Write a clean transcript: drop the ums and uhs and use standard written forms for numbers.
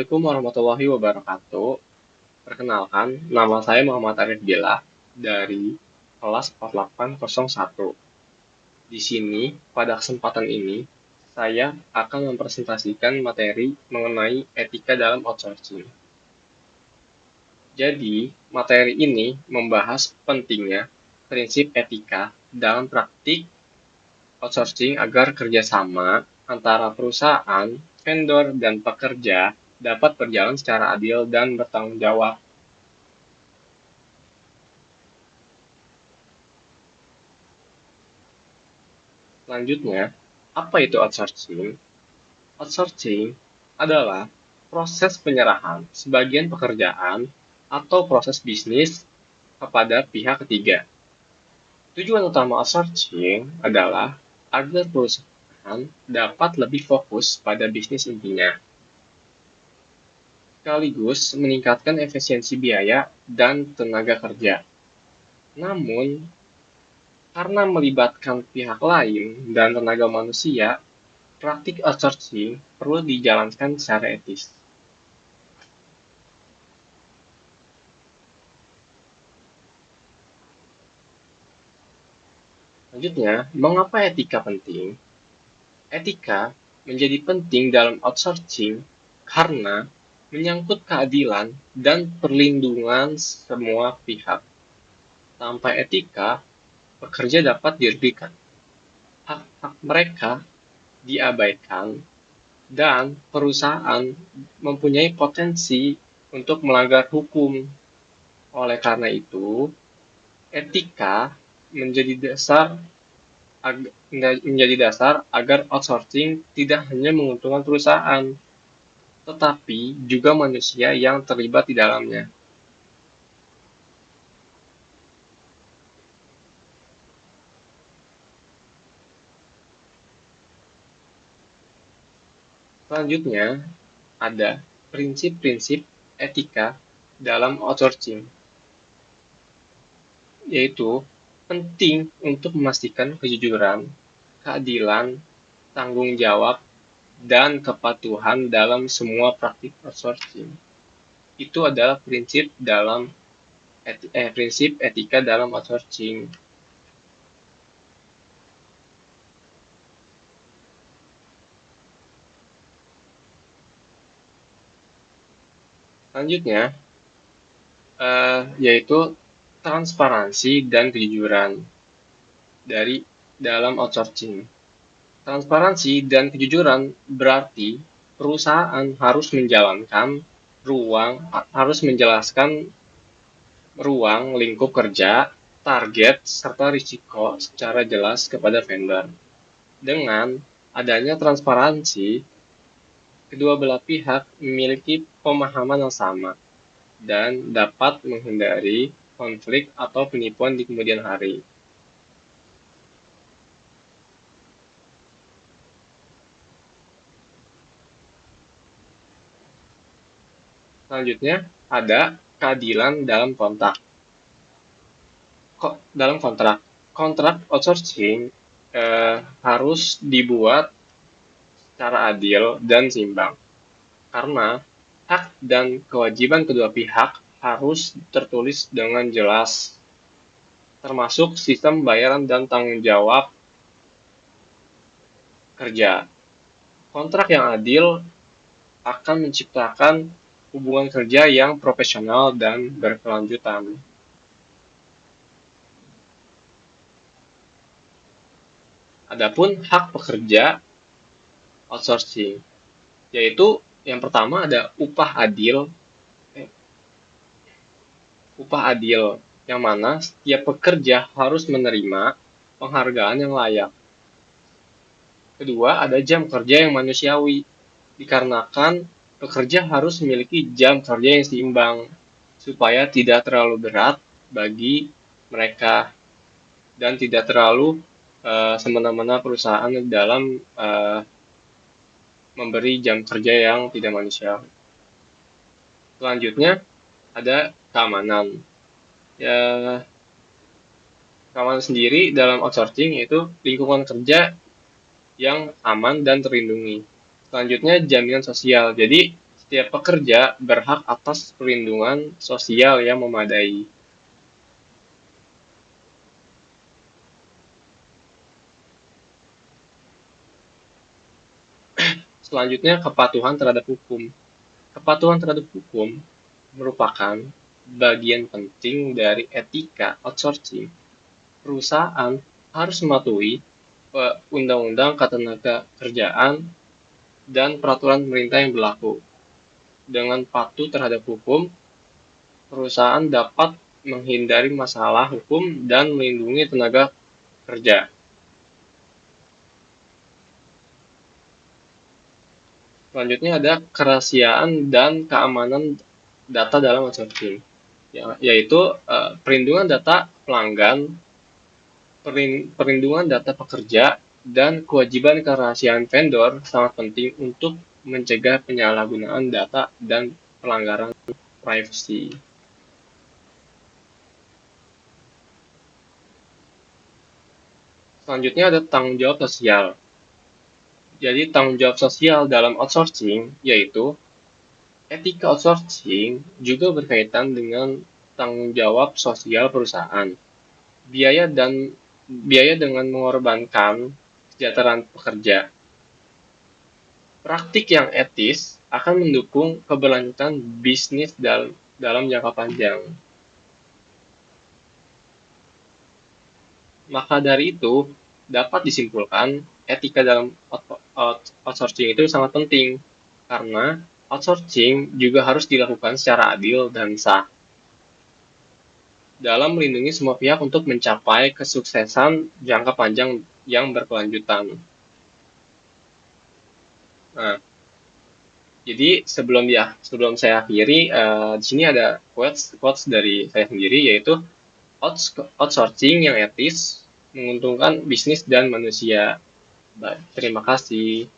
Assalamualaikum warahmatullahi wabarakatuh. Perkenalkan, nama saya Muhammad Arif Billah dari kelas 4801. Di sini, pada kesempatan ini, saya akan mempresentasikan materi mengenai etika dalam outsourcing. Jadi, materi ini membahas pentingnya prinsip etika dalam praktik outsourcing agar kerjasama antara perusahaan, vendor, dan pekerja dapat berjalan secara adil dan bertanggung jawab. Selanjutnya, apa itu outsourcing? Outsourcing adalah proses penyerahan sebagian pekerjaan atau proses bisnis kepada pihak ketiga. Tujuan utama outsourcing adalah agar perusahaan dapat lebih fokus pada bisnis intinya, sekaligus meningkatkan efisiensi biaya dan tenaga kerja. Namun, karena melibatkan pihak lain dan tenaga manusia, praktik outsourcing perlu dijalankan secara etis. Selanjutnya, mengapa etika penting? Etika menjadi penting dalam outsourcing karena menyangkut keadilan dan perlindungan semua pihak. Tanpa etika, pekerja dapat dirugikan, hak-hak mereka diabaikan, dan perusahaan mempunyai potensi untuk melanggar hukum. Oleh karena itu, etika menjadi dasar agar outsourcing tidak hanya menguntungkan perusahaan, tetapi juga manusia yang terlibat di dalamnya. Selanjutnya, ada prinsip-prinsip etika dalam outsourcing, yaitu penting untuk memastikan kejujuran, keadilan, tanggung jawab, dan kepatuhan dalam semua praktik outsourcing. Itu adalah prinsip etika dalam outsourcing. Selanjutnya, yaitu transparansi dan kejujuran dalam outsourcing. Transparansi dan kejujuran berarti perusahaan harus menjelaskan ruang lingkup kerja, target, serta risiko secara jelas kepada vendor. Dengan adanya transparansi, kedua belah pihak memiliki pemahaman yang sama dan dapat menghindari konflik atau penipuan di kemudian hari. Selanjutnya, ada keadilan dalam kontrak. Kontrak outsourcing harus dibuat secara adil dan seimbang, karena hak dan kewajiban kedua pihak harus tertulis dengan jelas, termasuk sistem bayaran dan tanggung jawab kerja. Kontrak yang adil akan menciptakan hubungan kerja yang profesional dan berkelanjutan. Adapun hak pekerja outsourcing, yaitu yang pertama ada upah adil, yang mana setiap pekerja harus menerima penghargaan yang layak. Kedua, ada jam kerja yang manusiawi, dikarenakan pekerja harus memiliki jam kerja yang seimbang, supaya tidak terlalu berat bagi mereka dan tidak terlalu semena-mena perusahaan dalam memberi jam kerja yang tidak manusiawi. Selanjutnya, ada keamanan. Keamanan sendiri dalam outsourcing yaitu lingkungan kerja yang aman dan terlindungi. Selanjutnya, jaminan sosial. Jadi, Setiap pekerja berhak atas perlindungan sosial yang memadai. Selanjutnya, kepatuhan terhadap hukum. Kepatuhan terhadap hukum merupakan bagian penting dari etika outsourcing. Perusahaan harus mematuhi undang-undang ketenagakerjaan dan peraturan pemerintah yang berlaku. Dengan patuh terhadap hukum, perusahaan dapat menghindari masalah hukum dan melindungi tenaga kerja. Selanjutnya ada kerahasiaan dan keamanan data dalam outsourcing, yaitu perlindungan data pelanggan, perlindungan data pekerja, dan kewajiban kerahasiaan vendor sangat penting untuk mencegah penyalahgunaan data dan pelanggaran privasi. Selanjutnya ada tanggung jawab sosial. Jadi tanggung jawab sosial dalam outsourcing yaitu etika outsourcing juga berkaitan dengan tanggung jawab sosial perusahaan. Biaya dengan mengorbankan kesejahteraan pekerja. Praktik yang etis akan mendukung keberlanjutan bisnis dalam jangka panjang. Maka dari itu, dapat disimpulkan etika dalam outsourcing itu sangat penting, karena outsourcing juga harus dilakukan secara adil dan sah, dalam melindungi semua pihak untuk mencapai kesuksesan jangka panjang yang berkelanjutan. Nah, jadi sebelum saya akhiri, di sini ada quotes dari saya sendiri, yaitu outsourcing yang etis menguntungkan bisnis dan manusia. Baik, terima kasih.